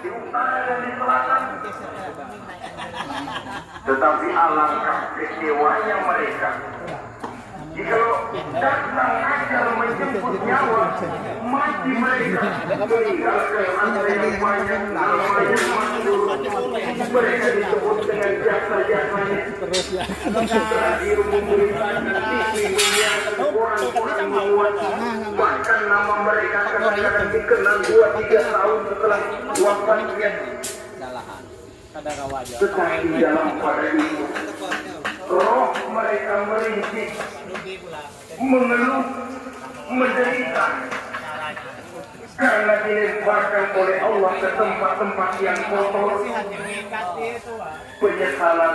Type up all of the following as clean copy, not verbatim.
di utara dan di selatan. Tetapi alangkah kecewanya mereka jikalau datang ajal menjemput nyawa, mati mereka, meninggalkan harta yang banyak, namanya makmur. Mereka disebut dengan jasa-jasanya. Terakhir memberikan sisi dunia orang-orang menguat. Bahkan nama mereka kadang-kadang dikenal 2-3 tahun setelah wafatnya. Tetapi dalam pada itu roh mereka merintih, mengeluh, menderita karena dilemparkan oleh Allah ke tempat-tempat yang kotor, penyesalan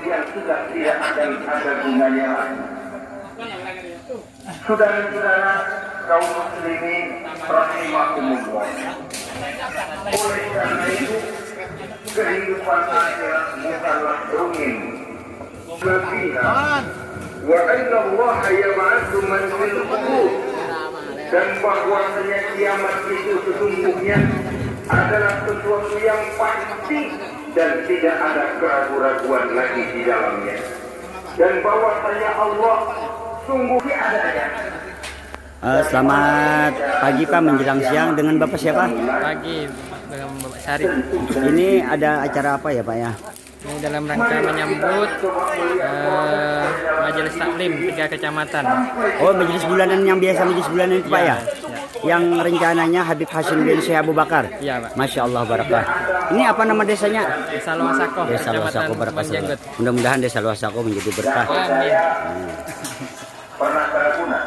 yang sudah tidak akan ada gunanya lagi. Saudara-saudara kaum muslimin rahimakumullah, oleh karena itu kehidupan akhirat bukanlah dongeng. Wa inna Allah yab'atsu man fil qubur, dan bahwasanya kiamat itu sesungguhnya adalah sesuatu yang pasti dan tidak ada keraguan-raguan lagi di dalamnya, dan bahwasanya Allah sungguh adanya. Selamat pagi Pak, menjelang siang. Dengan Bapak siapa? Pagi dengan Bapak Syarif. Ini ada acara apa ya Pak ya? Ini dalam rangka menyambut Majelis Taklim 3 kecamatan. Oh, majelis bulanan yang biasa majelis bulanan itu Pak ya? Yang rencananya Habib Hashim bin Syekh Abu Bakar. Iya Pak. Masya Allah barakah. Ini apa nama desanya? Desa Luasako. Desa Luasako barakah. Mudah-mudahan Desa Luasako menjadi berkah. Amin. Pernah terguna.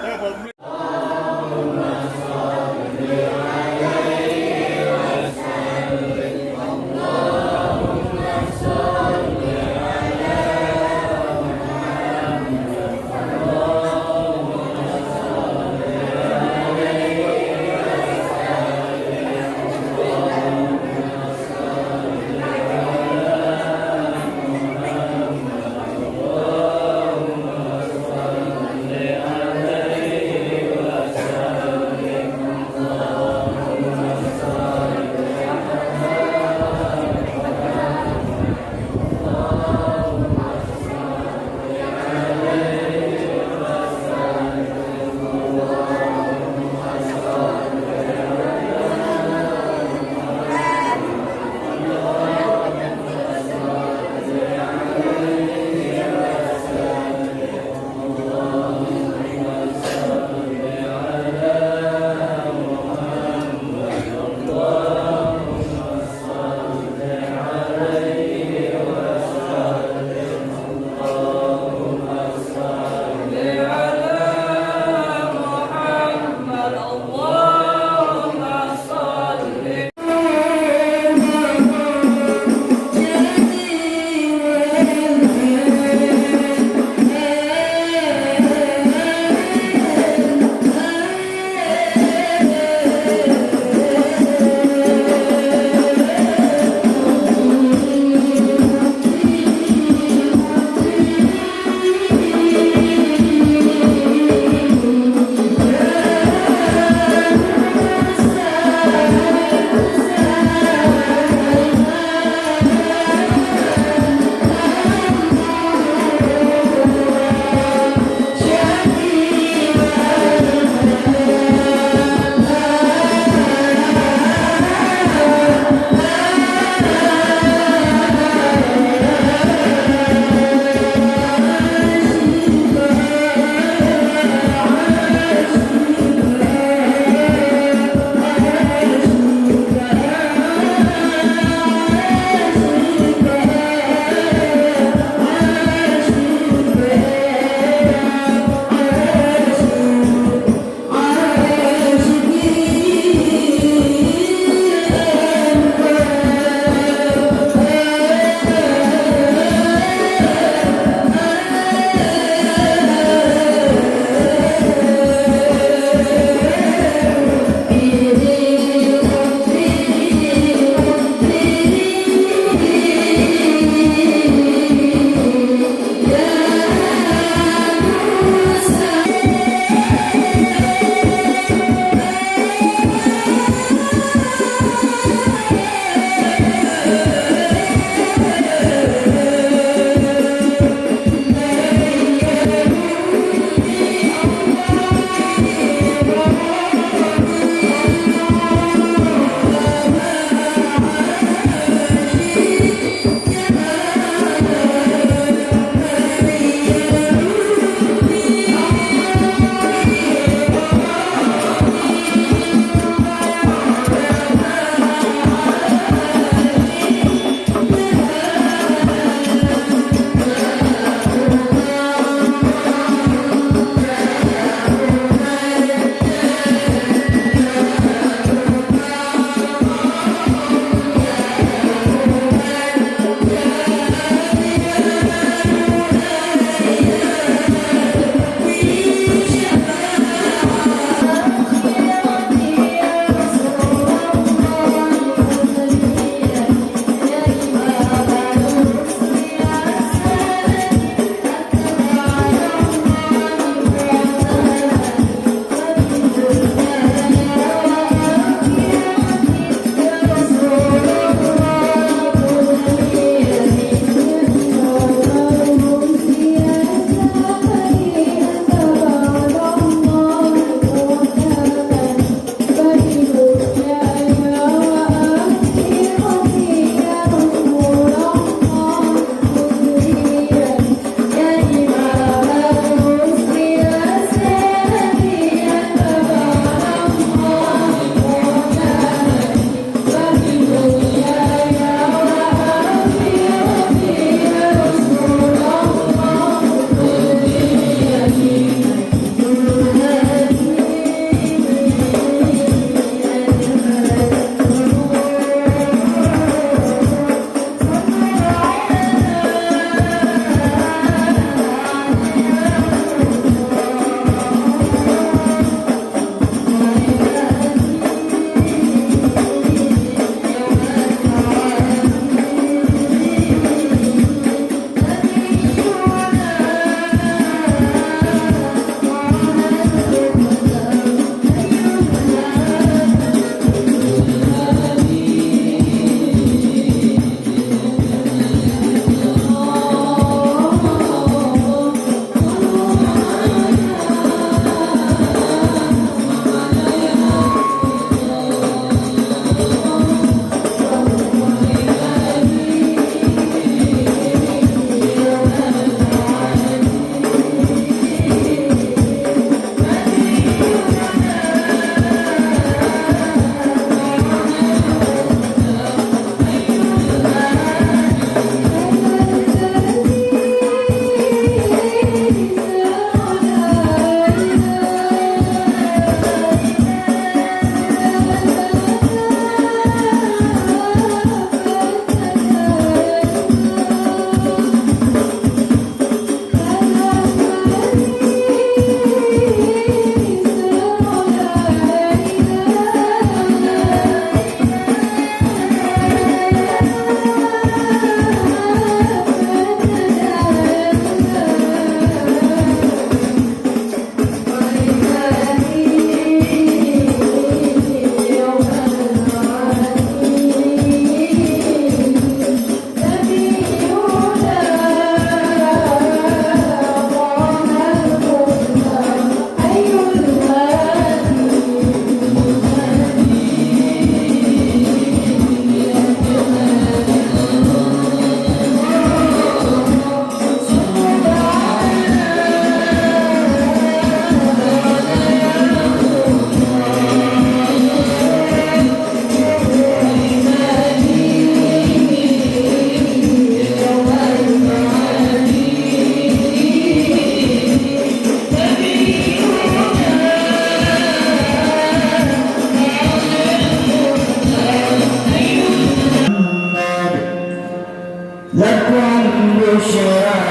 لكم بشرى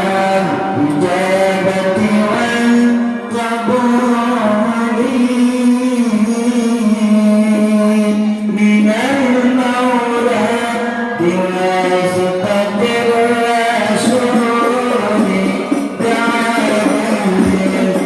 إجابة والقبول من المولى بواسطة الرسول دعاهم إليه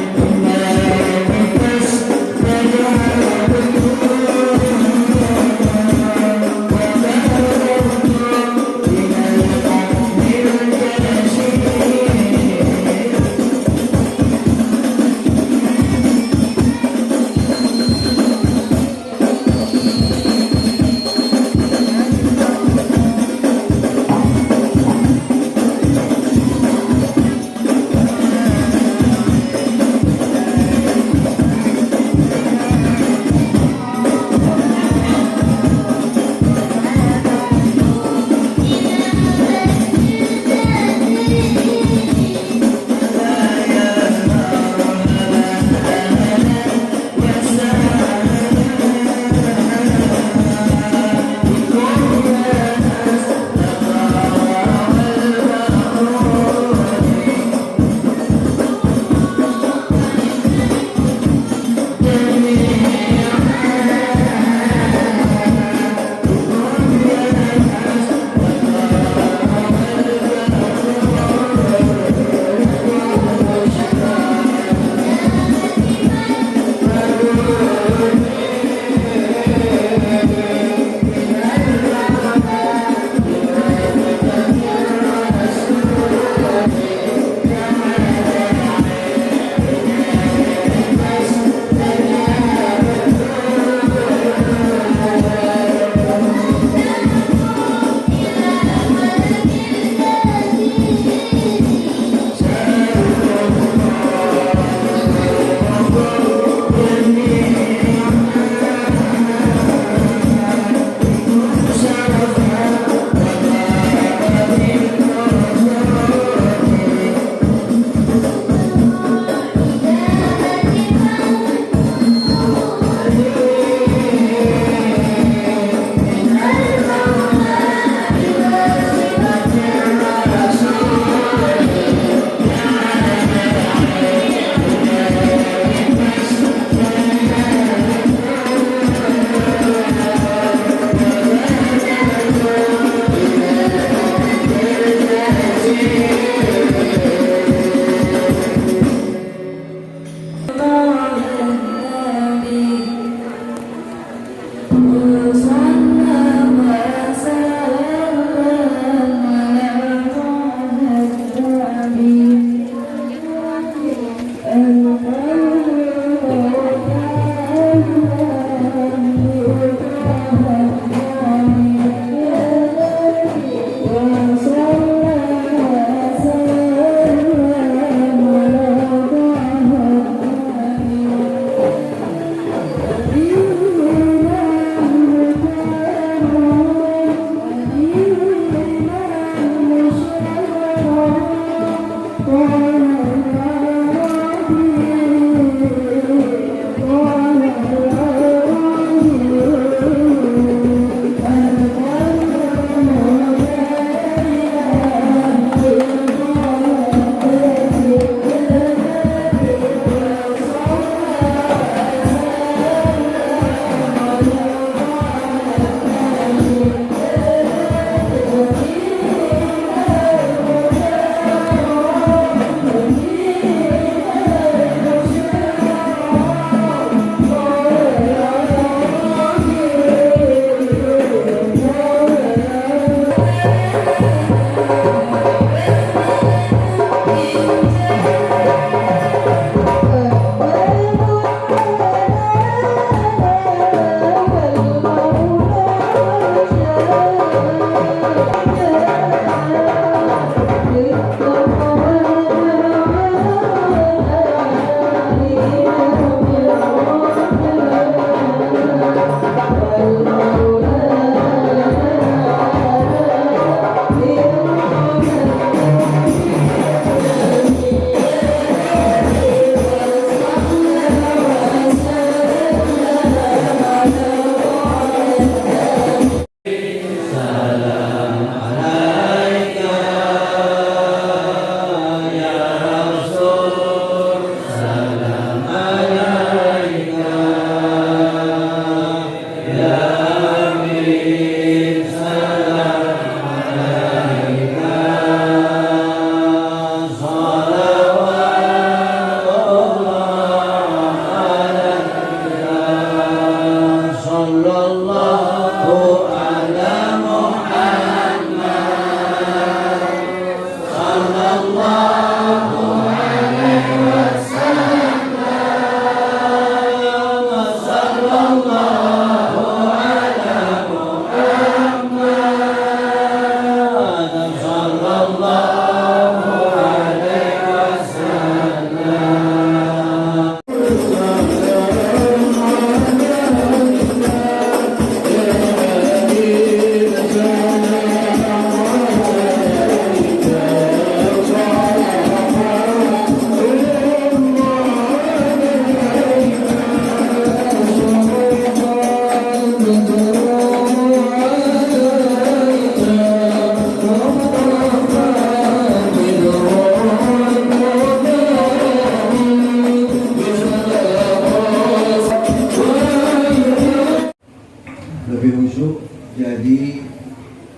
Salam alaika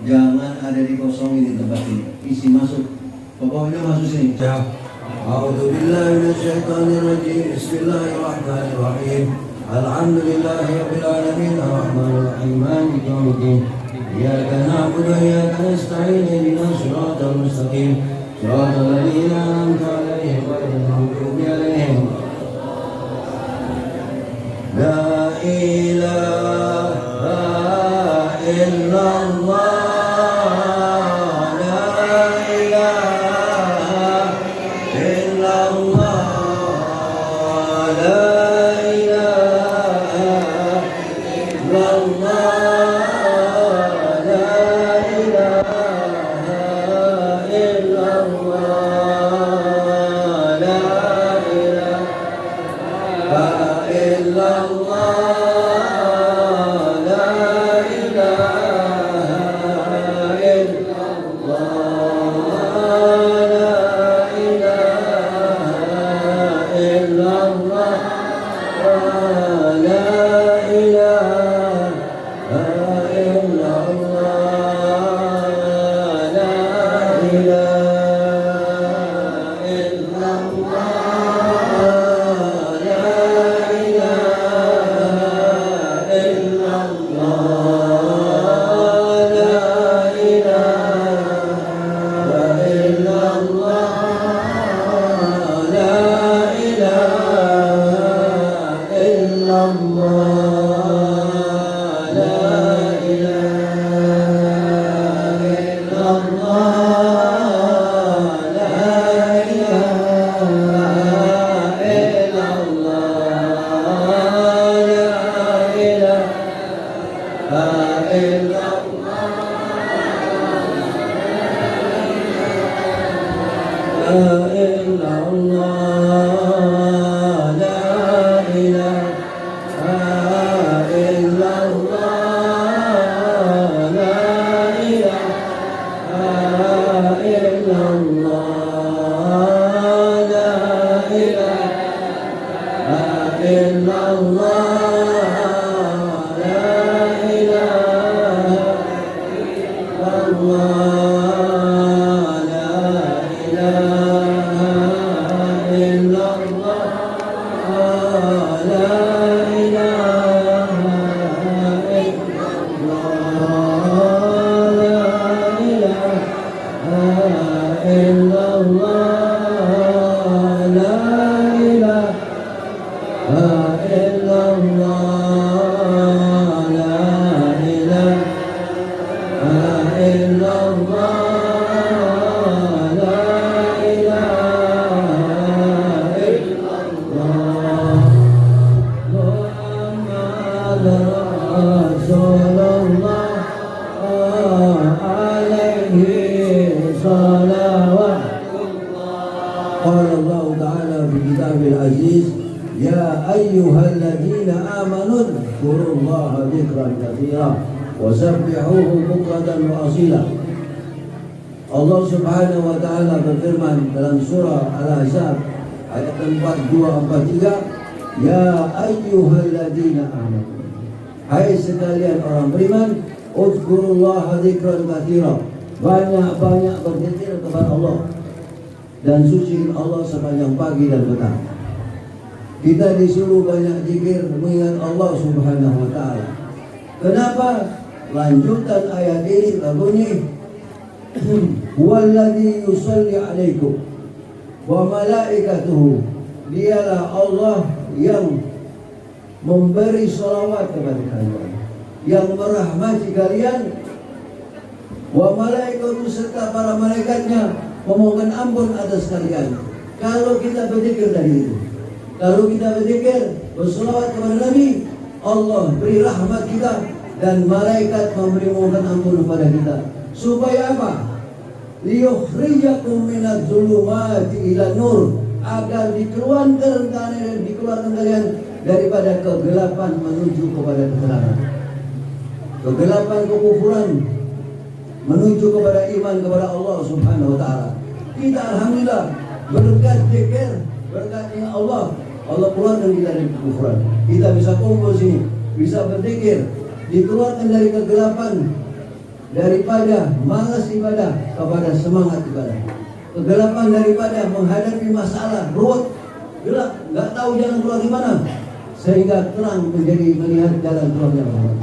Jangan ada dikosongin di tempat ini. Isi masuk. Pokoknya masuk sini. Ya. A'udzubillahi minasyaitonirrajim. Bismillahirrahmanirrahim. Alhamdulillahirabbil alamin arrahmanir rahim maliki yaumiddin. Iyyaka na'budu wa iyyaka nasta'in ihdinas siratal mustaqim. Siratal ladzina an'amta 'alaihim ghairil maghdubi 'alaihim. La ilaha illallah. Allah Subhanahu wa taala berfirman dalam surah Al-Ahzab ayat 42-43, ya ayyuhalladzina amanu, hai sekalian orang beriman, uzkurullaha dzikran katsira, banyak-banyak berzikir kepada Allah dan sucikan Allah sepanjang pagi dan petang. Kita disuruh banyak zikir mengingat Allah Subhanahu wa taala. Kenapa? Lanjutan ayat ini berbunyi, Walladzi yusalli alaikum wa malaikatuhu, dialah Allah yang memberi salawat kepada kalian, yang merahmati kalian, wa malaikatuhu, serta para malaikatnya memohon ampun atas kalian. Kalau kita berzikir dari itu, kalau kita berzikir bersalawat kepada Nabi, Allah beri rahmat kita dan malaikat memberi mohon ampun kepada kita. Supaya apa? Liyukhrijakum minadz zulumati ila nur, agar dikeluarkan kalian daripada kegelapan menuju kepada keterangan, kegelapan kekufuran menuju kepada iman kepada Allah Subhanahu wa taala. Kita alhamdulillah berkat zikir, berkatnya Allah keluarkan kita dari kekufuran. Kita bisa kumpul sini, bisa berzikir, dikeluarkan dari kegelapan daripada malas ibadah kepada semangat ibadah. Kegelapan daripada menghadapi masalah ruwet, gelap, nggak tahu jalan keluar di mana, sehingga terang menjadi melihat jalan keluar yang benar.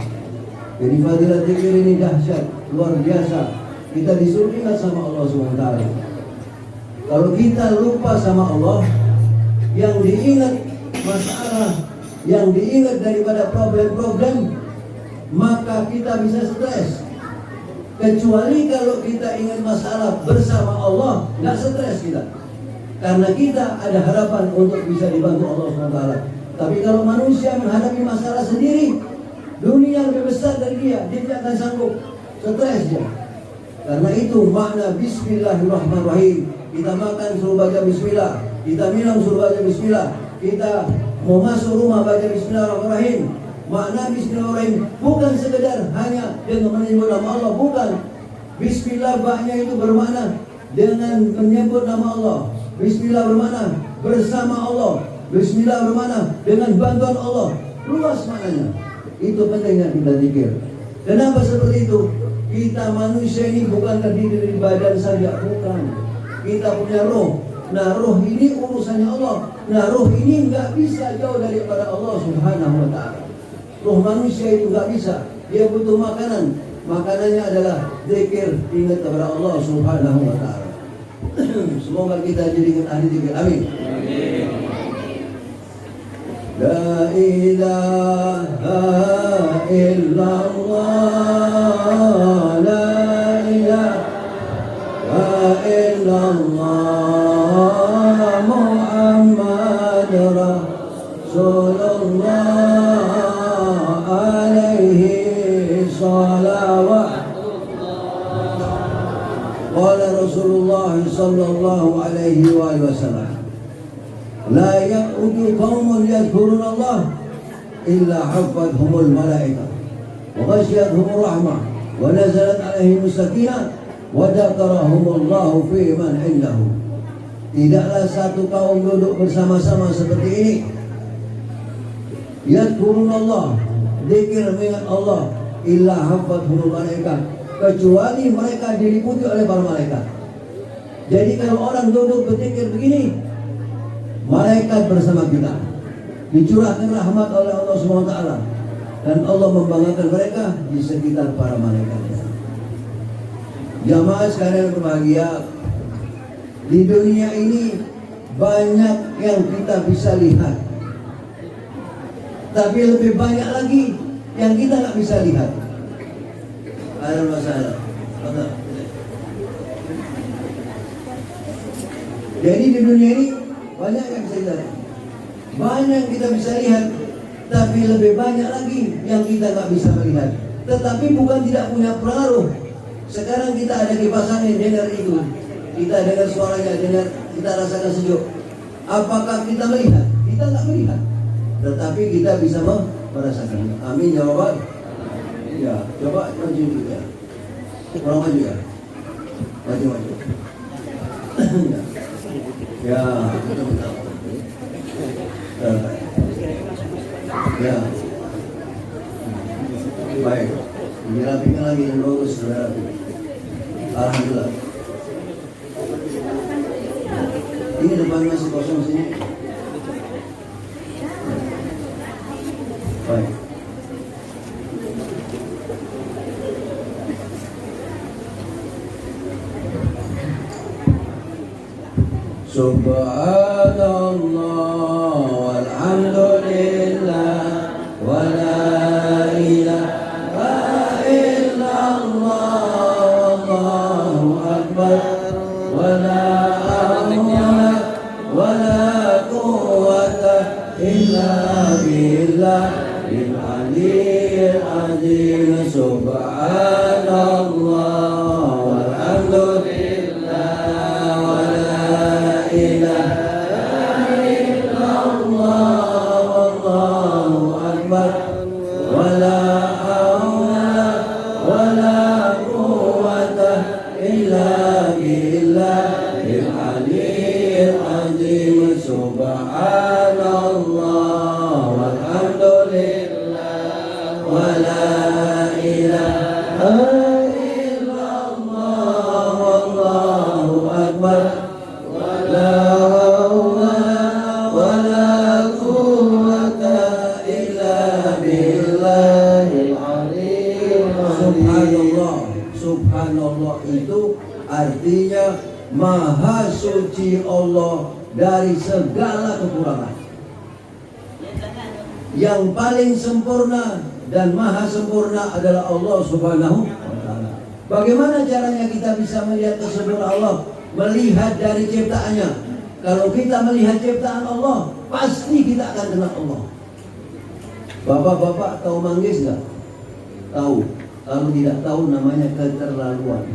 Jadi fadilah zikir ini dahsyat, luar biasa. Kita disuruh ingat sama Allah SWT. Kalau kita lupa sama Allah, yang diingat masalah, yang diingat daripada problem-problem, maka kita bisa stres. Kecuali kalau kita ingat masalah bersama Allah, nggak stres kita. Karena kita ada harapan untuk bisa dibantu Allah SWT. Tapi kalau manusia menghadapi masalah sendiri, dunia lebih besar dari dia tidak akan sanggup, stres dia. Karena itu makna Bismillahirrahmanirrahim. Kita makan suruh baca Bismillah, kita minum suruh baca Bismillah, kita mau masuk rumah baca Bismillahirrahmanirrahim. Makna Bismillahirrahmanirrahim bukan sekedar hanya dengan menyebut nama Allah, bukan. Bismillah baknya itu bermakna dengan menyebut nama Allah. Bismillah bermakna bersama Allah. Bismillah bermakna dengan bantuan Allah. Luas maknanya. Itu pentingnya kita zikir. Kenapa seperti itu? Kita manusia ini bukan terdiri dari badan saja, bukan. Kita punya roh. Nah, roh ini urusannya Allah. Nah, roh ini nggak bisa jauh daripada Allah Subhanahu wa Ta'ala. Roh manusia itu nggak bisa. Dia butuh makanan. Makanannya adalah zikir, ingat kepada Allah Subhanahu wa Ta'ala. Semoga kita jadikan ahli zikir. Amin. La ilaha illallah, la ilaha illallah, Muhammad Rasulullah, alaihi salawat. Qala Rasulullah sallallahu alaihi wasallam, la yaqudu qaumun yadhkuruna Allah illa hafathumul malaikah wa ghasyiyatuhumur rahmah wa nazalat alaihimus sakinah wa dzakarahumullahu fi man indahu. Tidaklah satu kaum duduk bersama-sama seperti ini, yadhkuruna Allah, zikir mengingat Allah, illa hafathumul malaikah, kecuali mereka diliputi oleh para malaikat. Jadi kalau orang duduk berzikir begini, malaikat bersama kita, dicurahkan rahmat oleh Allah SWT, dan Allah membanggakan mereka di sekitar para malaikatnya. Jamaah sekalian berbahagia, di dunia ini banyak yang kita bisa lihat, tapi lebih banyak lagi yang kita nggak bisa lihat. Ada masalah. Jadi di dunia ini banyak yang bisa kita lihat, banyak yang kita bisa lihat, tapi lebih banyak lagi yang kita nggak bisa melihat. Tetapi bukan tidak punya pengaruh. Sekarang kita ada kipas angin, dengar itu, kita dengar suaranya, dengar, kita rasakan sejuk. Apakah kita melihat? Kita nggak melihat, tetapi kita bisa merasakan. Amin jawaban. Ya, coba maju dulu ya. Kurang maju ya. Maju. Ya, betul. Ya. Baik. Dirapikan lagi yang bagus, rapi. Alhamdulillah. Ini depan masih kosong sini. Baik. Subhanallah walhamdulillah wa la ilaha illallah wallahu akbar wa la hawla wa la quwwata illa billahil aliyyil azim. Subhanallah walhamdulillah subhanallah itu artinya maha suci Allah dari segala kekurangan. Yang paling sempurna dan maha sempurna adalah Allah subhanahu wa ta'ala. Bagaimana caranya kita bisa melihat kesempurnaan Allah? Melihat dari ciptaannya. Kalau kita melihat ciptaan Allah, pasti kita akan kenal Allah. Bapak-bapak tahu manggis nggak? Tahu. Kalau tidak tahu namanya keterlaluan.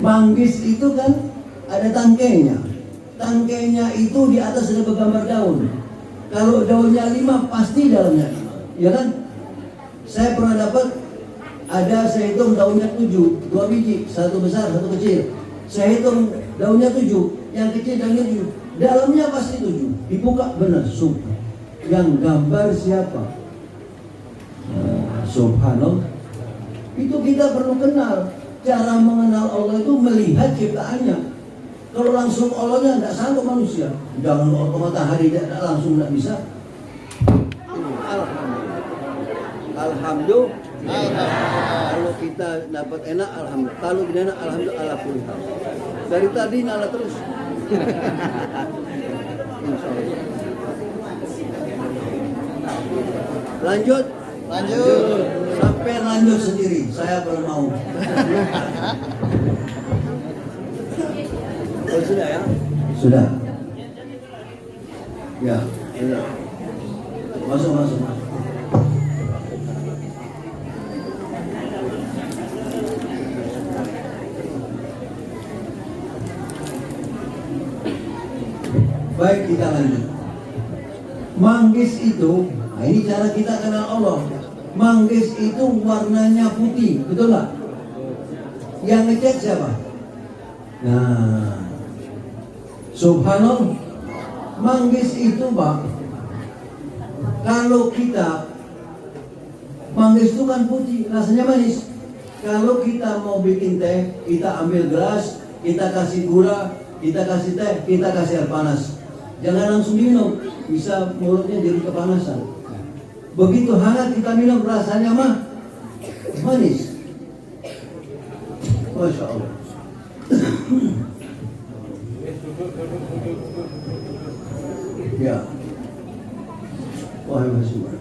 Manggis itu kan ada tangkainya. Tangkainya itu di atas ada bergambar daun. Kalau daunnya 5 pasti dalamnya 5. Ya kan? Saya pernah dapat saya hitung daunnya 7, 2 biji, 1 besar, 1 kecil. Saya hitung daunnya 7, yang kecil daunnya 7. Dalamnya pasti 7. Dibuka benar, sumpah. Yang gambar siapa? Subhanallah. Itu kita perlu kenal. Cara mengenal Allah itu melihat ciptaannya. Kalau langsung Allahnya tidak sanggup manusia. Jangan matahari tidak langsung tidak bisa. Alhamdulillah. Kalau kita dapat enak, alhamdulillah. Kalau tidak enak, alhamdulillah. Alhamdulillah. Dari tadi nala terus. Insya Allah. Lanjut. Sampai lanjut sendiri. Saya belum mau. Oh, sudah ya? Sudah. Ya. Masuk. Baik, kita lanjut. Manggis itu, nah ini cara kita kenal Allah. Manggis itu warnanya putih, betul nggak? Yang ngecat siapa? Nah, subhanallah. Manggis itu, Pak, kalau kita manggis itu kan putih, rasanya manis. Kalau kita mau bikin teh, kita ambil gelas, kita kasih gula, kita kasih teh, kita kasih air panas. Jangan langsung minum, bisa mulutnya jadi kepanasan. Begitu hangat kita minum, rasanya manis. Masya Allah. Ya. Wahai Masya.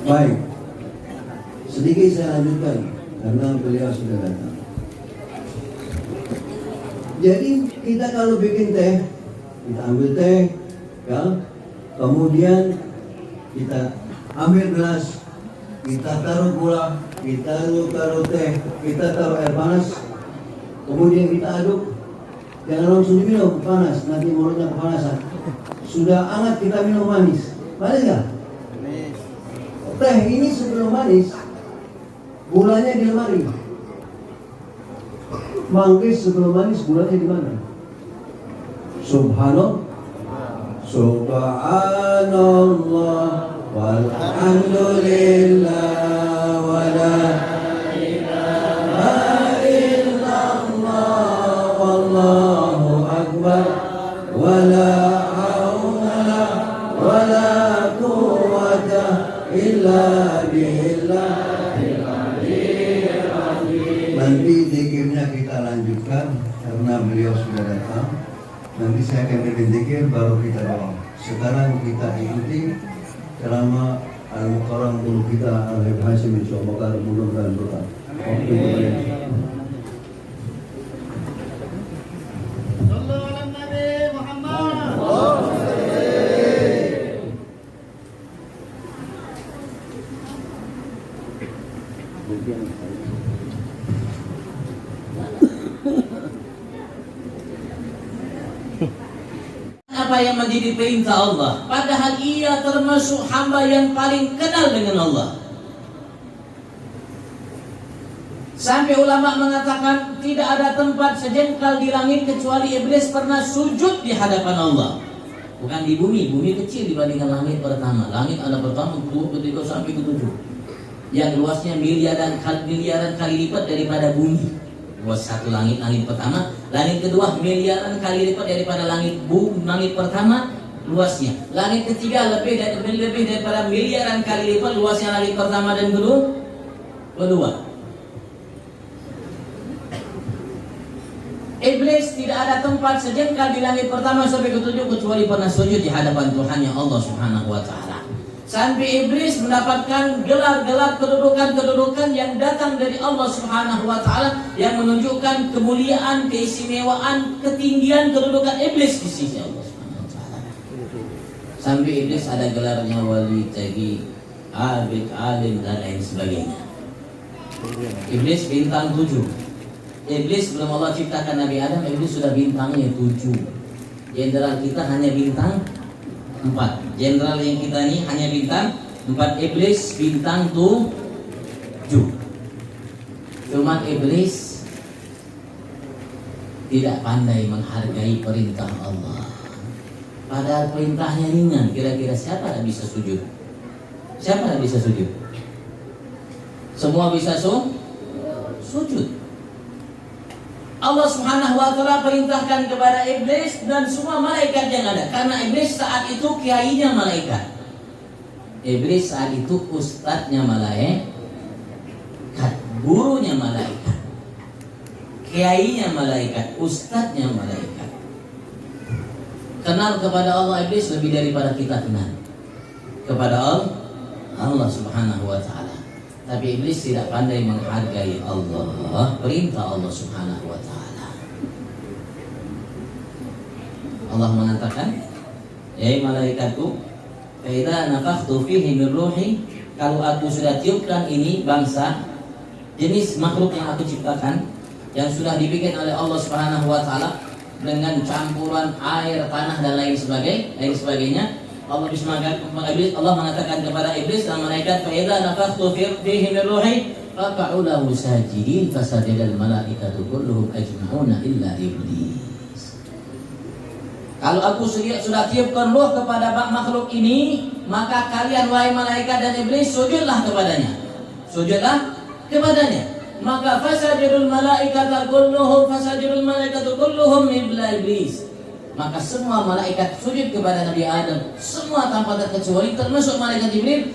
Baik, sedikit saya lanjutkan karena beliau sudah datang. Jadi kita kalau bikin teh, kita ambil teh, ya, kemudian kita ambil gelas, kita taruh gula, kita taruh teh, kita taruh air panas, kemudian kita aduk. Jangan langsung diminum panas, nanti mulutnya kepanasan. Sudah hangat kita minum manis, manis nggak? Teh ini sebelum manis, gulanya di lemari. Manggis sebelum manis, gulanya di mana? Subhanallah, subhanallah, walhamdulillah, wala ilaha illallah, wallahu akbar, wala hawla wala quwwata illa billahil aliyyil azim. Nanti zikirnya kita lanjutkan karena beliau sudah datang. Nanti saya akan bikin zikir baru kita doa. Sekarang kita ikuti ceramah Al-Mukarram guru kita Al-Habib Hashim insyaallah mudah-mudahan berkah. Waktu itu Apa yang menjadi perintah Allah, padahal ia termasuk hamba yang paling kenal dengan Allah. Sampai ulama mengatakan tidak ada tempat sejengkal di langit kecuali iblis pernah sujud di hadapan Allah. Bukan di bumi, bumi kecil dibandingkan langit pertama. Langit ada pertama, kedua, ketiga sampai ketujuh, yang luasnya miliaran kali lipat daripada bumi. Luas satu langit pertama, langit kedua miliaran kali lipat daripada langit pertama luasnya. Langit ketiga lebih daripada miliaran kali lipat luasnya langit pertama dan kedua. Iblis tidak ada tempat sejengkal di langit pertama sampai ketujuh kecuali pernah sujud di hadapan Tuhannya Allah Subhanahu wa taala. Sampai iblis mendapatkan gelar-gelar kedudukan yang datang dari Allah Subhanahu wa taala yang menunjukkan kemuliaan, keistimewaan, ketinggian kedudukan iblis di sisi Allah Subhanahu wa taala. Sampai iblis ada gelarnya wali, taqi, abid, alim dan lain sebagainya. Iblis bintang 7. Iblis belum Allah ciptakan Nabi Adam, iblis sudah bintangnya 7. Jenderal kita hanya bintang 4. Jenderal yang kita ini hanya bintang 4. Iblis bintang 7. Cuma iblis tidak pandai menghargai perintah Allah. Padahal perintahnya ringan. Kira-kira siapa yang bisa sujud? Siapa yang bisa sujud? Semua bisa sujud. Allah Subhanahu wa taala perintahkan kepada iblis dan semua malaikat yang ada. Karena iblis saat itu kiainya malaikat. Iblis saat itu ustadznya malaikat, gurunya malaikat, kiainya malaikat, ustadznya malaikat. Kenal kepada Allah iblis lebih daripada kita kenal kepada Allah Subhanahu wa taala. Tapi iblis tidak pandai menghargai Allah, perintah Allah Subhanahu wa taala. Allah mengatakan, "Ya malaikatku, fa idza nafakhtu fihi min ruhi," kalau aku sudah tiupkan ini bangsa jenis makhluk yang aku ciptakan yang sudah dibikin oleh Allah Subhanahu wa taala dengan campuran air, tanah dan lain sebagainya. Allah mengatakan kepada iblis dan malaikat, "Fa idza nafakhtu fihi min ruhi faqa'u lahu sajidin fasajada al-malaikatu kulluhum ajma'una illa iblis." Kalau aku sudah tiupkan ruh kepada makhluk ini, maka kalian wahai malaikat dan iblis sujudlah kepadanya. Maka fasajadul malaikatu kulluhum illa iblis. Maka semua malaikat sujud kepada Nabi Adam, semua tanpa terkecuali, termasuk malaikat Jibril.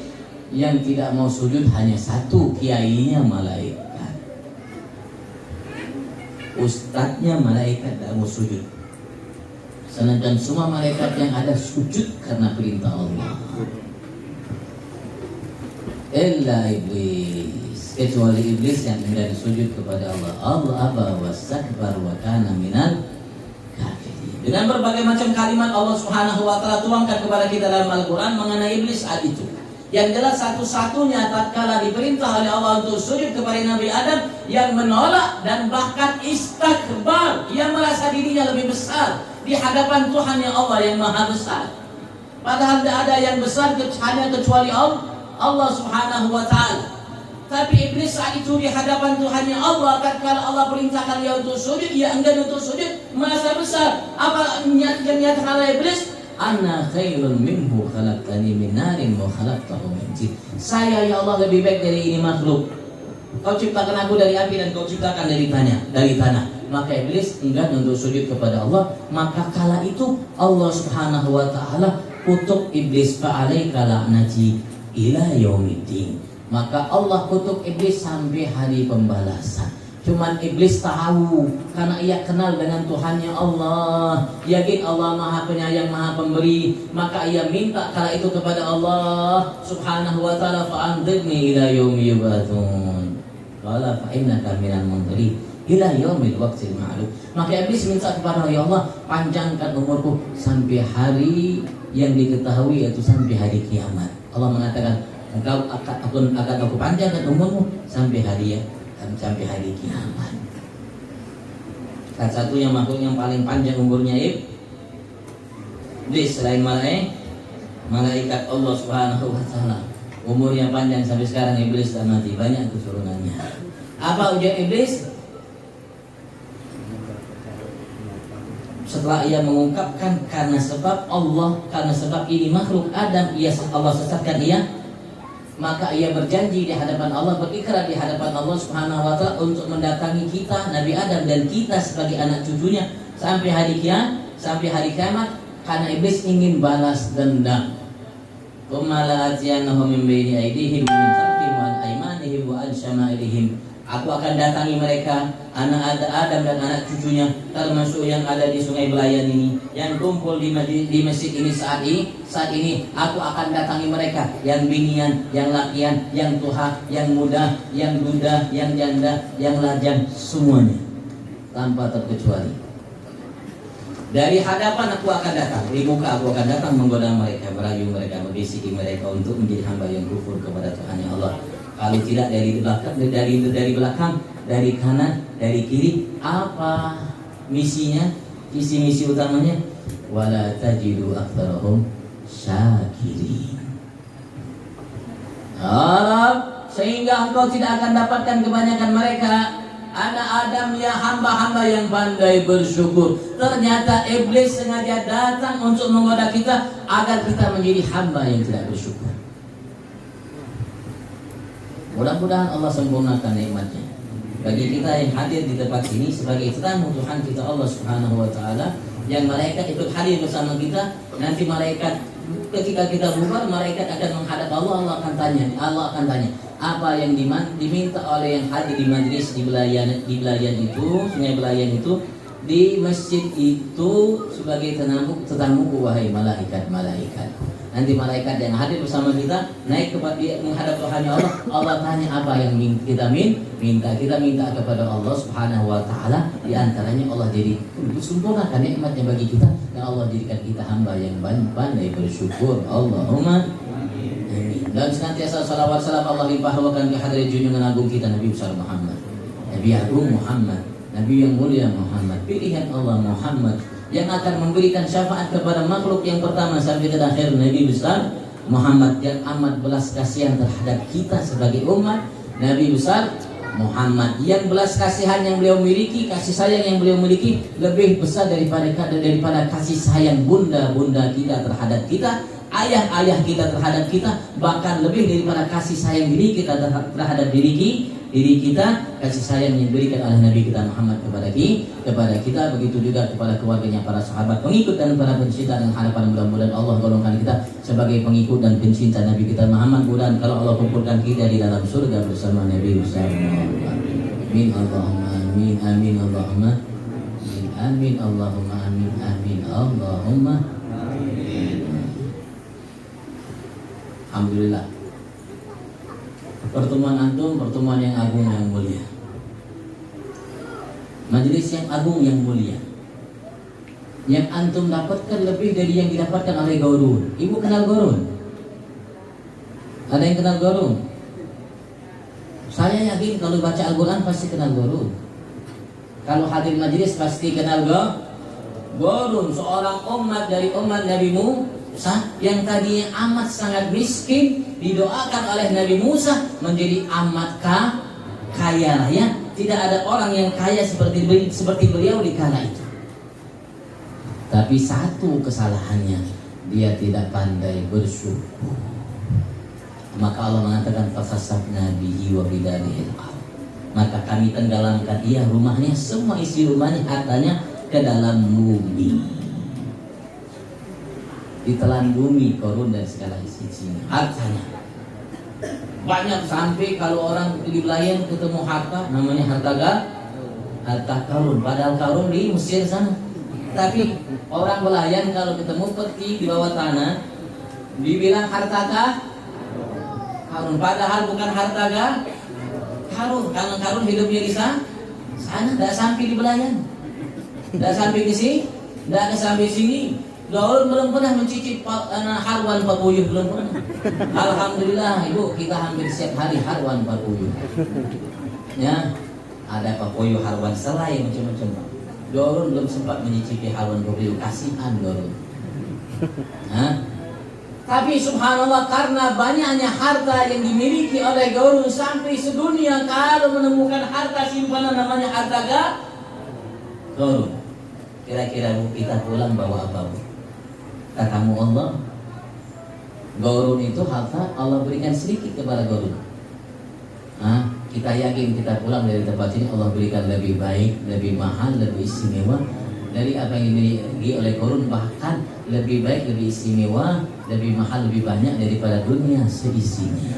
Yang tidak mau sujud hanya satu, kiainya malaikat, ustadznya malaikat tidak mau sujud. Sedangkan semua malaikat yang ada sujud karena perintah Allah. Illa iblis, kecuali iblis yang enggan sujud kepada Allah. Allah aba wastakbar wa kana minal kafirin. Dengan berbagai macam kalimat Allah Subhanahu wa taala tuangkan kepada kita dalam Al-Qur'an mengenai iblis saat itu. Yang jelas satu-satunya tatkala diperintah oleh Allah untuk sujud kepada Nabi Adam, yang menolak dan bahkan istakbar, yang merasa dirinya lebih besar di hadapan Tuhan yang Allah yang Maha Besar. Padahal tidak ada yang besar hanya kecuali Allah Subhanahu wa taala. Tapi iblis saat itu di hadapan Tuhannya Allah, tatkala Allah perintahkan dia untuk sujud, dia enggan untuk sujud, merasa besar. Apa yang nyatakan oleh iblis? Ana khairun minhu khalaqtani min narin wa khalaqtahu min tin. Saya ya Allah lebih baik dari ini makhluk. Kau ciptakan aku dari api dan kau ciptakan dari tanah. Maka iblis enggan untuk sujud kepada Allah. Maka kala itu Allah Subhanahu wa taala kutuk iblis, fa alaika la'nati ila yaumiddin. Maka Allah kutuk iblis sampai hari pembalasan. Cuman iblis tahu karena ia kenal dengan Tuhannya Allah, yakin Allah Maha Penyayang, Maha Pemberi, maka ia minta kala itu kepada Allah Subhanahu wa taala, fa'anzirni ila yaumi yub'atsun. Qala fa innaka minal munzirin ila yaumil waqtil ma'lum. Maka iblis minta kepada Allah, panjangkan umurku sampai hari yang diketahui, yaitu sampai hari kiamat. Allah mengatakan, engkau akan aku panjangkan umurmu sampai hari kiamat. Salah satunya makhluk yang paling panjang umurnya iblis selain malaikat Allah Subhanahu wa taala. Umurnya panjang sampai sekarang iblis sudah mati, banyak keturunannya. Apa ujian iblis? Setelah ia mengungkapkan karena sebab ini makhluk Adam, Allah sesatkan ia, maka ia berjanji di hadapan Allah, berikrar di hadapan Allah Subhanahu wa taala untuk mendatangi kita Nabi Adam dan kita sebagai anak cucunya sampai hari kiamat karena iblis ingin balas dendam. Qumala atiyannahum min baini aydihim min khalfihim wa an aymanihim wa an syama'ilihim. Aku akan datangi mereka, anak Adam dan anak cucunya, termasuk yang ada di Sungai Belayan ini, yang kumpul di masjid ini saat ini. Aku akan datangi mereka, yang binian, yang lakian, yang tuha, yang muda, yang duda, yang janda, yang lajang, semuanya tanpa terkecuali. Dari hadapan aku akan datang, di muka aku akan datang menggoda mereka, merayu mereka, membisiki mereka untuk menjadi hamba yang kufur kepada Tuhan Allah. Kalau tidak dari belakang, dari kanan, dari kiri, apa misinya? Misi utamanya wala tajidu aktsarahum syakirin. Sehingga engkau tidak akan dapatkan kebanyakan mereka anak Adam ya hamba-hamba yang pandai bersyukur. Ternyata iblis sengaja datang untuk menggoda kita agar kita menjadi hamba yang tidak bersyukur. Mudah-mudahan Allah sempurnakan nikmatnya bagi kita yang hadir di tempat ini sebagai tetamu Tuhan kita Allah Subhanahu wa taala, yang malaikat ikut hadir bersama kita. Nanti malaikat ketika kita bubar, malaikat akan menghadap Allah. Allah akan tanya apa yang diminta oleh yang hadir di majlis di Belayan itu, Sungai Belayan itu, di masjid itu sebagai tetamu wahai malaikat. Nanti malaikat yang hadir bersama kita naik kepada menghadap Tuhan Allah. Allah tanya apa yang kita minta. Kita minta kepada Allah Subhanahu wa taala, di antaranya Allah jadi sempurnakan nikmatnya bagi kita dan Allah jadikan kita hamba yang pandai bersyukur. Allahumma amin. Dan senantiasa salawat salam Allah limpahkan ke hadirat junjungan agung kita Nabi besar Muhammad, Nabi agung Muhammad, Nabi yang mulia Muhammad, pilihan Allah Muhammad, yang akan memberikan syafaat kepada makhluk yang pertama sampai ke akhir, Nabi besar Muhammad yang amat belas kasihan terhadap kita sebagai umat. Nabi besar Muhammad yang belas kasihan yang beliau miliki, kasih sayang yang beliau miliki lebih besar daripada kasih sayang bunda-bunda kita terhadap kita, ayah-ayah kita terhadap kita, bahkan lebih daripada kasih sayang diri kita terhadap diri kita, kasih sayang yang diberikan oleh Nabi kita Muhammad kepada kita, begitu juga kepada keluarganya, para sahabat, pengikut dan para pencinta, dan harapan mudah-mudahan Allah golongkan kita sebagai pengikut dan pencinta Nabi kita Muhammad. Mudah-mudahan kalau Allah kumpulkan kita di dalam surga bersama Nabi bersama. Amin Allahumma amin amin Allahumma amin amin Allahumma amin amin Allahumma amin. Alhamdulillah. Pertemuan antum, pertemuan yang agung yang mulia, majelis yang agung yang mulia, yang antum dapatkan lebih dari yang didapatkan oleh Gurun. Ibu kenal Gurun? Ada yang kenal Gurun? Saya yakin kalau baca Al-Quran pasti kenal Gurun. Kalau hadir majelis pasti kenal Gurun, seorang umat dari umat Nabi Musa yang tadinya amat sangat miskin, didoakan oleh Nabi Musa menjadi amat kaya raya. Tidak ada orang yang kaya seperti beliau di kala itu. Tapi satu kesalahannya, dia tidak pandai bersyukur. Maka Allah mengatakan fasasabna bihi wa bidarihi. Maka kami tenggelamkan ia, rumahnya, semua isi rumahnya, hartanya ke dalam bumi. Ditelan bumi Korun dan segala isinya, hartanya banyak sampai kalau orang di Belayan ketemu harta namanya harta karun, padahal karun di Mesir sana. Tapi orang Belayan kalau ketemu peti di bawah tanah dibilang harta karun, padahal bukan harta karun. Karena karun hidupnya di sana, tidak sampai di Belayan, tidak sampai di sini, tidak sampai sini. Dorun belum pernah mencicip harwan papuyuh, belum pernah. Alhamdulillah ibu, kita hampir setiap hari harwan papuyuh. Ya, ada papuyuh harwan selai macam-macam. Dorun belum sempat mencicipi harwan papuyuh, kasihan Dorun. Tapi subhanallah, karena banyaknya harta yang dimiliki oleh Dorun sampai sedunia kalau menemukan harta simpanan namanya harta Dorun. Kira-kira bu, kita pulang bawa apa bu? Katamu Allah, Dorun itu harta Allah berikan sedikit kepada Dorun. Kita yakin kita pulang dari tempat ini Allah berikan lebih baik, lebih mahal, lebih istimewa dari apa yang dimiliki oleh Dorun, bahkan lebih baik, lebih istimewa, lebih mahal, lebih banyak daripada dunia seisinya.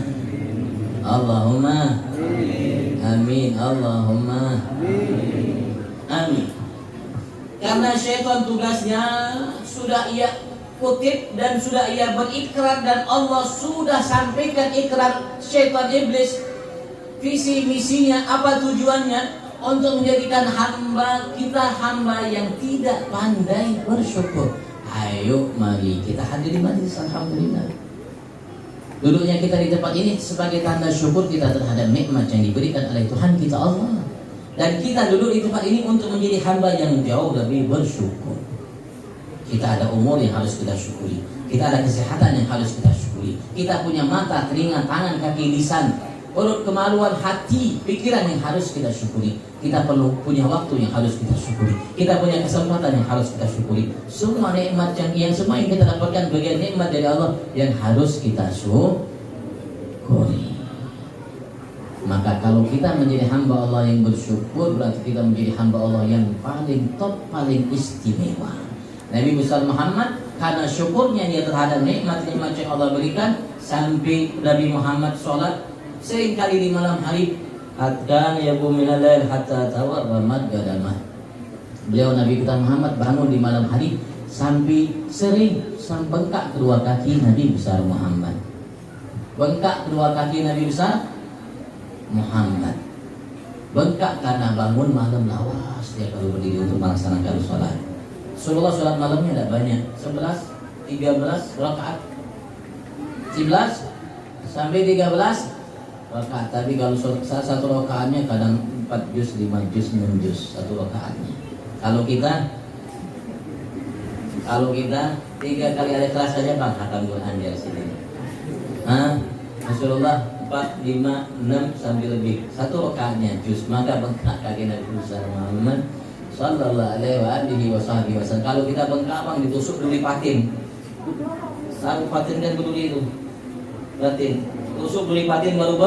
Allahumma amin, Allahumma amin. Karena syaitan tugasnya sudah ia kutip dan sudah ia berikrar, dan Allah sudah sampaikan ikrar syaitan iblis. Visi misinya apa, tujuannya? Untuk menjadikan hamba kita hamba yang tidak pandai bersyukur. Ayo mari kita hadir di majlis, alhamdulillah. Duduknya kita di tempat ini sebagai tanda syukur kita terhadap nikmat yang diberikan oleh Tuhan kita Allah. Dan kita duduk di tempat ini untuk menjadi hamba yang jauh lebih bersyukur. Kita ada umur yang harus kita syukuri. Kita ada kesehatan yang harus kita syukuri. Kita punya mata, telinga, tangan, kaki, lisan, urut kemaluan, hati, pikiran yang harus kita syukuri. Kita perlu punya waktu yang harus kita syukuri. Kita punya kesempatan yang harus kita syukuri. Semua nikmat yang semua yang kita dapatkan bagian nikmat dari Allah yang harus kita syukuri. Maka kalau kita menjadi hamba Allah yang bersyukur, berarti kita menjadi hamba Allah yang paling top, paling istimewa. Nabi besar Muhammad karena syukurnya dia terhadap nikmat-nikmat yang Allah berikan, sampai Nabi Muhammad sholat seringkali di malam hari, hatta yaqumu minal lail hatta tawarra madgadamah. Beliau Nabi kita Muhammad bangun di malam hari sampai bengkak kedua kaki Nabi besar Muhammad. Bengkak kedua kaki Nabi besar Muhammad. Bengkak karena bangun malam lawas dia kalau berdiri untuk melaksanakan sholat. Rasulullah sholat malamnya tidak banyak, 11, 13 rakaat, 11 sampai 13 rakaat. Tapi kalau satu rakaatnya kadang 4 juz, 5 juz, 6 juz satu rakaatnya. Kalau kita 3 kali ada kelas saja bang, akan Quran dari sini. Rasulullah 4, 5, 6 sampai lebih satu rakaatnya juz. Maka bengkak kaki Nabi besar Muhammad sallallahu alaihi wasallam. Kalau kita bengkak bang, ditusuk dulu patin. Sabu patin kan betul itu. Patin. Tusuk dulu patin baru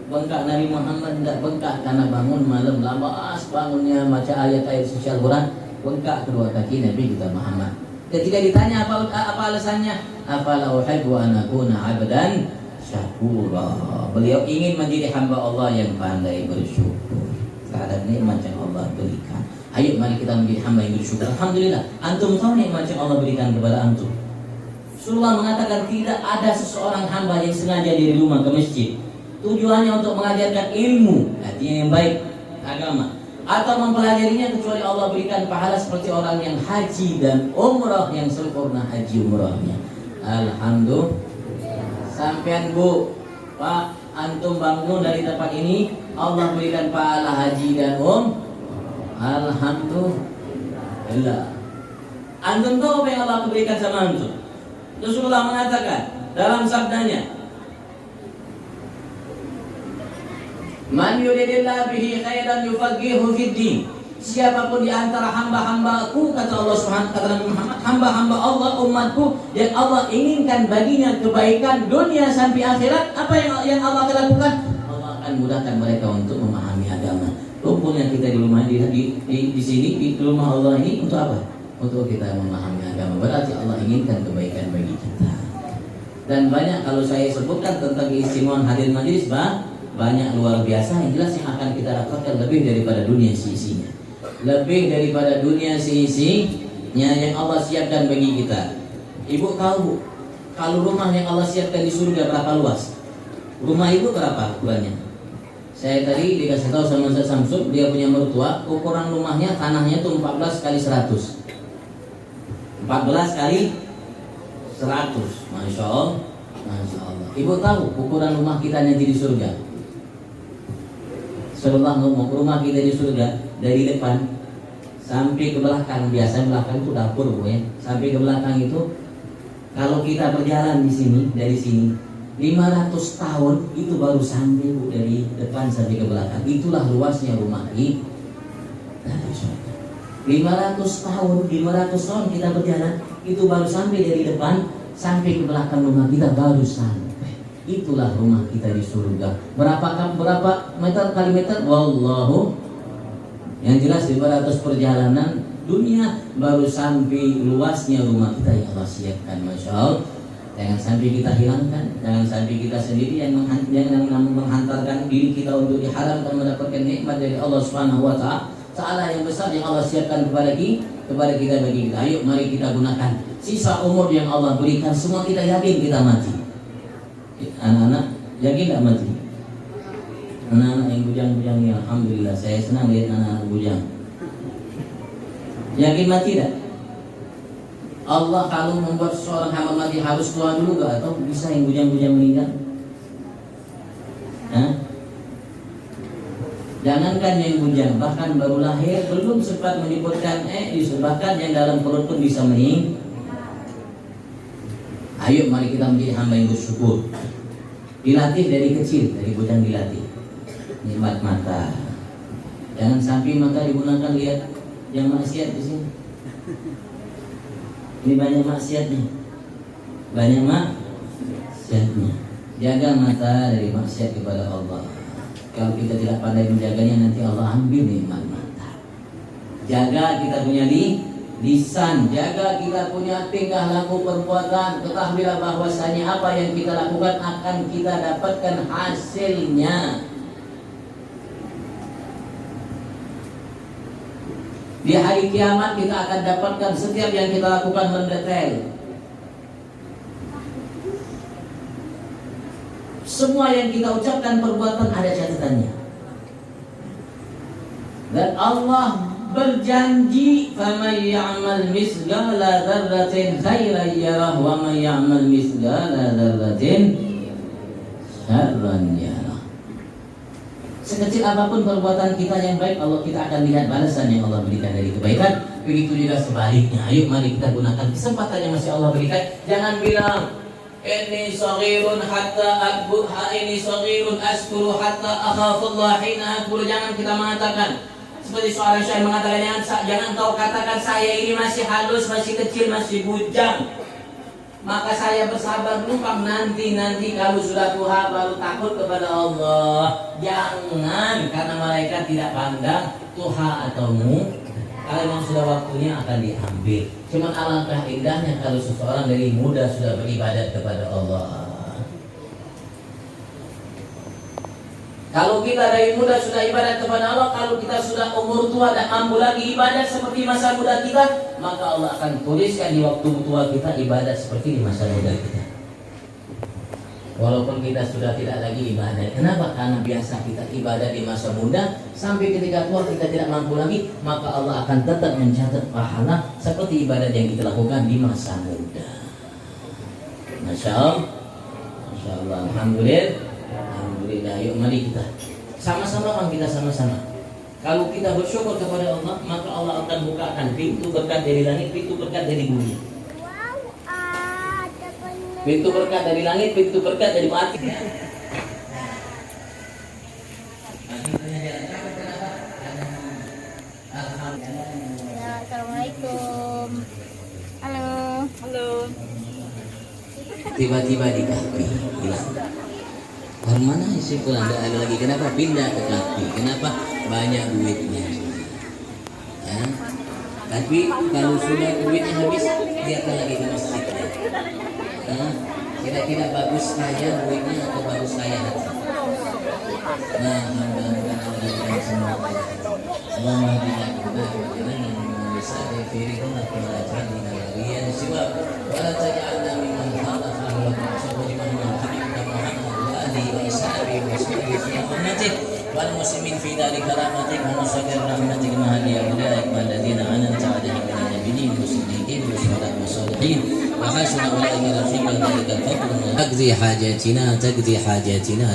bengkak. Nabi Muhammad tidak bengkak karena bangun malam lawas bangunnya baca ayat-ayat suci Al-Quran. Bengkak kedua kaki Nabi kita Muhammad. Ketika ditanya apa alasannya? Afala uhibbu an akuna 'abdan syakura. Beliau ingin menjadi hamba Allah yang pandai bersyukur terhadap nikmat yang Allah berikan. Ayo mari kita menjadi hamba yang bersyukur. Alhamdulillah, antum tahu nikmat yang Allah berikan kepada antum. Rasulullah mengatakan tidak ada seseorang hamba yang sengaja dari rumah ke masjid tujuannya untuk mengajarkan ilmu, artinya yang baik, agama, atau mempelajarinya, kecuali Allah berikan pahala seperti orang yang haji dan umrah yang sempurna haji umrahnya. Alhamdulillah. Sampean bu, Pak, antum bangun dari tempat ini, Allah berikan pahala haji dan Alhamdulillah. Antum tahu apa yang Allah berikan sama antum? Rasulullah mengatakan dalam sabdanya, Man yuridillah bihi khairan yufaqihu fid din. Siapapun di antara hamba-hambaku, kata Allah Subhanahu wa taala Muhammad, hamba-hamba Allah umatku yang Allah inginkan baginya kebaikan dunia sampai akhirat, apa yang Allah akan lakukan? Allah akan mudahkan mereka untuk memahami agama. Kumpulnya kita di rumah di sini di rumah Allah ini untuk apa? Untuk kita memahami agama. Berarti Allah inginkan kebaikan bagi kita. Dan banyak kalau saya sebutkan tentang keistimewaan hadir majelis, banyak luar biasa yang jelas yang akan kita dapatkan lebih daripada dunia seisinya. Lebih daripada dunia seisinya yang Allah siapkan bagi kita. Ibu tahu kalau rumah yang Allah siapkan di surga berapa luas? Rumah ibu berapa ukurannya? Saya tadi dikasih tahu sama Ustaz Samsul, dia punya mertua, ukuran rumahnya tanahnya itu 14 kali 100. 14 kali 100. Masya Allah. Masya Allah. Ibu tahu ukuran rumah kita nanti di surga? Setelah ngomong rumah kita di surga, dari depan sampai ke belakang, biasa belakang itu dapur Bu ya. Sampai ke belakang itu kalau kita berjalan di sini, dari sini 500 tahun itu baru sampai Bu, dari depan sampai ke belakang. Itulah luasnya rumah kita dari surga. 500 tahun kita berjalan itu baru sampai dari depan sampai ke belakang rumah kita baru sampai. Itulah rumah kita di surga. Berapa meter kali meter? Wallahu. Yang jelas 500 perjalanan dunia baru sampai luasnya rumah kita yang Allah siapkan. Masya Allah. Jangan sampai kita hilangkan, jangan sampai kita sendiri yang menghantarkan diri kita untuk diharamkan mendapatkan nikmat dari Allah Subhanahu wa Ta'ala yang besar yang Allah siapkan kepada kita bagi kita. Ayo mari kita gunakan sisa umur yang Allah berikan. Semua kita yakin kita mati. Anak-anak yakin tak mati? Anak-anak yang bujang-bujang ini, alhamdulillah saya senang lihat anak-anak bujang. Yakin mati tak? Allah kalau membuat seorang hamba mati harus keluar dulu gak? Atau bisa yang bujang-bujang meninggal? Hah? Jangankan yang bujang, bahkan baru lahir belum sempat menyebutkan bahkan yang dalam perut pun bisa meninggal. Ayo mari kita menjadi hamba yang bersyukur. Dilatih dari kecil, dari bujang dilatih. Nikmat mata. Jangan sampai mata digunakan lihat yang maksiat di sini. Ini banyak maksiatnya. Banyak maksiatnya. Jaga mata dari maksiat kepada Allah. Kalau kita tidak pandai menjaganya nanti Allah ambil nikmat mata. Jaga kita punya lisan, jaga kita punya tingkah laku perbuatan. Ketahuilah bahwasanya apa yang kita lakukan akan kita dapatkan hasilnya. Di hari kiamat kita akan dapatkan setiap yang kita lakukan mendetail. Semua yang kita ucapkan perbuatan ada catatannya. Dan Allah berjanji, "Faman ya'mal misqala dzarratin khairan yarah wa man ya'mal misqala dzarratin syarran yarah." Sekecil apapun perbuatan kita yang baik, kita akan lihat balasan yang Allah berikan dari kebaikan. Begitu juga sebaliknya. Ayo mari kita gunakan kesempatan yang masih Allah berikan. Jangan bilang ini saghirun hatta akbur, ini saghirun askuru hatta akhafullah hina akbur. Jangan kita mengatakan seperti seorang syair mengatakan, jangan kau katakan saya ini masih halus, masih kecil, masih bujang, maka saya bersabar numpang nanti kalau sudah tua baru takut kepada Allah. Jangan, karena malaikat tidak pandang tua atau muda. Kalau memang sudah waktunya akan diambil. Cuman alangkah indahnya kalau seseorang dari muda sudah beribadat kepada Allah. Kalau kita dari muda sudah ibadat kepada Allah, kalau kita sudah umur tua dan mampu lagi ibadat seperti masa muda kita, maka Allah akan tuliskan di waktu tua kita ibadat seperti di masa muda kita. Walaupun kita sudah tidak lagi ibadat. Kenapa? Karena biasa kita ibadat di masa muda, sampai ketika tua kita tidak mampu lagi, maka Allah akan tetap mencatat pahala seperti ibadat yang kita lakukan di masa muda. Masya Allah, Masya Allah, Alhamdulillah. Yuk mari kita sama-sama, kita sama-sama. Kalau kita bersyukur kepada Allah, maka Allah akan bukakan pintu berkat dari langit, pintu berkat dari bumi. Pintu berkat dari langit, pintu berkat dari mati. Assalamualaikum. Halo. Tiba-tiba di kaki hilang. Mana isi pulang ada lagi? Kenapa pindah ke kaki? Kenapa? Banyak duitnya. Ya. Tapi kalau sudah duitnya habis, dia akan lagi ke masjid. Kira-kira bagus saya duitnya atau bagus saya hati? Nah, mudah-mudahan Allah berikan semua. Allahumma hadina bina bisa difirikum kepada jadinya kalian siwa wala taj'alna mimman khalaqa lakum sabila man hamida Muhammad ali wa ishabi wa sallallahu wal muslimin fi dalika rahmatik wa musakir rahmatik mahadiya ulaik wal ladina an'amta alaihim min an-nabiyyin wa siddiqin wa syuhada الصالحين وحسن أولئك رفيقا ذلك الفضل تقضي حاجاتنا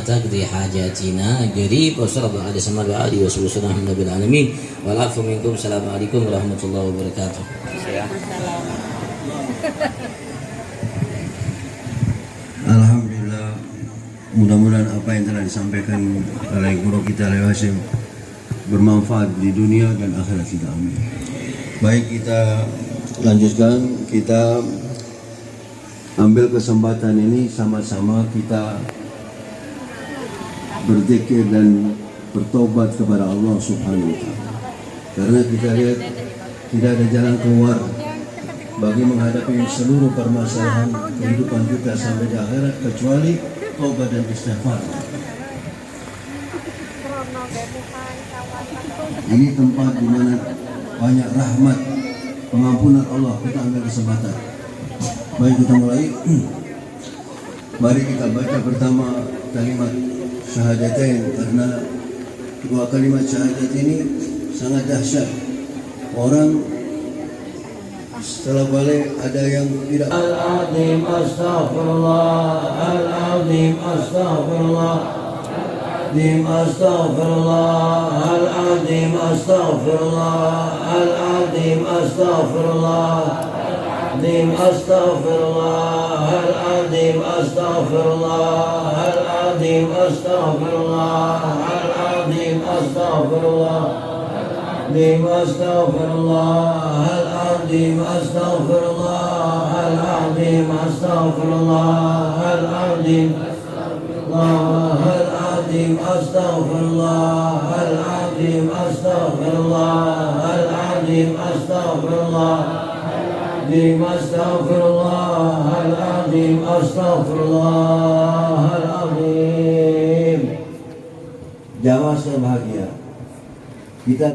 تقضي حاجاتنا قريب وصلى الله عليه وسلم وآله وصحبه من نبي العالمين والعفو منكم. السلام عليكم ورحمة الله وبركاته. Alhamdulillah, mudah-mudahan apa yang telah disampaikan oleh guru kita Leo Hashim bermanfaat di dunia dan akhirat kita. Amin. Baik, kita lanjutkan. Kita ambil kesempatan ini sama-sama kita berzikir dan bertobat kepada Allah Subhanahu wa taala. Karena kita lihat tidak ada jalan keluar bagi menghadapi seluruh permasalahan kehidupan kita sampai di akhirat kecuali taubat dan istighfar. Ini tempat di mana banyak rahmat, pengampunan Allah. Kita ambil kesempatan. Baik, kita mulai. Mari kita baca pertama kalimat syahadatain, karena dua kalimat syahadat ini sangat dahsyat. Orang setelah balik ada yang tidak. Al-azim astaghfirullah, al-azim astaghfirullah, al-azim astaghfirullah, al-azim astaghfirullah, al-azim astaghfirullah, al-azim astaghfirullah, al-azim astaghfirullah, al-azim astaghfirullah, al-azim astaghfirullah. العظيم أستغفر الله العظيم أستغفر الله العظيم أستغفر الله العظيم الله العظيم أستغفر الله العظيم أستغفر الله العظيم أستغفر الله العظيم أستغفر الله العظيم أستغفر الله العظيم. Jamaah bahagia. Kita